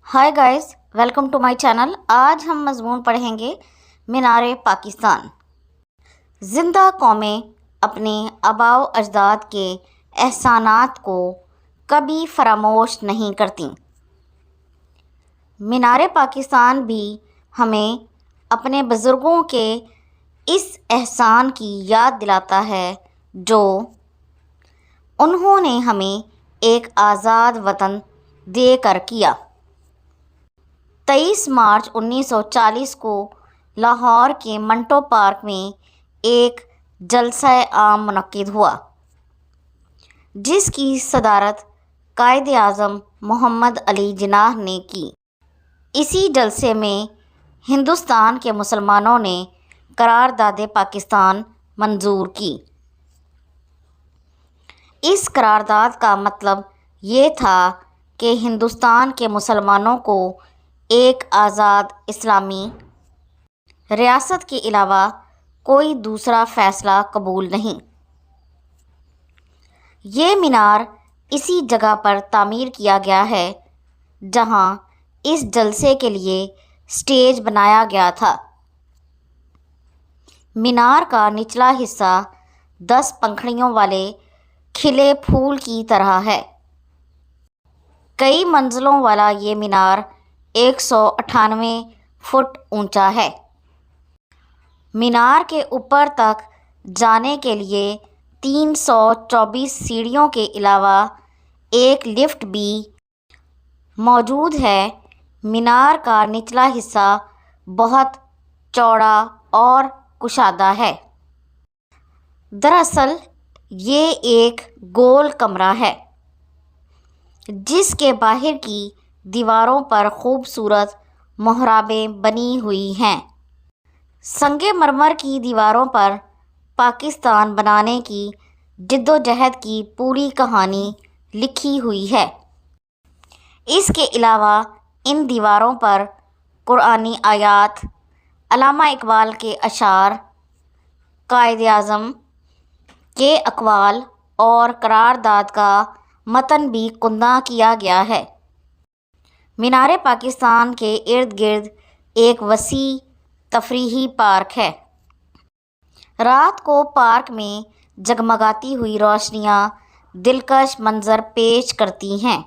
Hi guys, welcome to my channel. आज हम मज़मून पढ़ेंगे मीनार पाकिस्तान। ज़िंदा कौमें अपने आबाओ अजदाद के एहसानात को कभी फरामोश नहीं करती। मीनार पाकिस्तान भी हमें अपने बुज़ुर्गों के इस एहसान की याद दिलाता है जो उन्होंने हमें एक आज़ाद वतन देकर किया। 23 मार्च 1940 को लाहौर के मंटो पार्क में एक जलसा आम मुनक्किद हुआ, जिसकी सदारत कायद आज़म मोहम्मद अली जिन्नाह ने की। इसी जलसे में हिंदुस्तान के मुसलमानों ने करारदाद पाकिस्तान मंजूर की। इस करारदाद का मतलब ये था कि हिंदुस्तान के मुसलमानों को एक आज़ाद इस्लामी रियासत के अलावा कोई दूसरा फ़ैसला कबूल नहीं। ये मीनार इसी जगह पर तामीर किया गया है जहां इस जलसे के लिए स्टेज बनाया गया था। मीनार का निचला हिस्सा 10 पंखुड़ियों वाले खिले फूल की तरह है। कई मंजिलों वाला ये मीनार 198 फुट ऊंचा है। मीनार के ऊपर तक जाने के लिए 324 सीढ़ियों के अलावा एक लिफ्ट भी मौजूद है। मीनार का निचला हिस्सा बहुत चौड़ा और कुशादा है। दरअसल ये एक गोल कमरा है जिसके बाहर की दीवारों पर खूबसूरत मोहराबें बनी हुई हैं। संगे मरमर की दीवारों पर पाकिस्तान बनाने की जिद्दोजहद की पूरी कहानी लिखी हुई है। इसके अलावा इन दीवारों पर कुरानी आयात, अल्लामा इकबाल के अशार, कायद आज़म के अक़वाल और करारदाद का मतन भी कुंदा किया गया है। मीनार पाकिस्तान के इर्द गिर्द एक वसी तफरीही पार्क है। रात को पार्क में जगमगाती हुई रोशनियां दिलकश मंजर पेश करती हैं।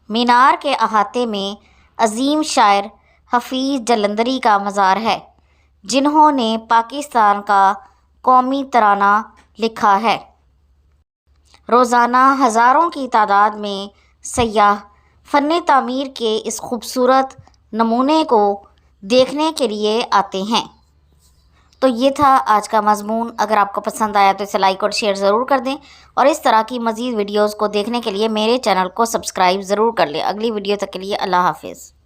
मीनार के अहाते में अजीम शायर हफीज़ जलंधरी का मज़ार है, जिन्होंने पाकिस्तान का कौमी तराना लिखा है। रोज़ाना हज़ारों की तादाद में सयाह फ़न तामीर के इस खूबसूरत नमूने को देखने के लिए आते हैं। तो ये था आज का मज़मून। अगर आपको पसंद आया तो इसे लाइक और शेयर ज़रूर कर दें और इस तरह की मज़ीद वीडियोज़ को देखने के लिए मेरे चैनल को सब्सक्राइब ज़रूर कर लें। अगली वीडियो तक के लिए अल्लाह हाफ़िज़।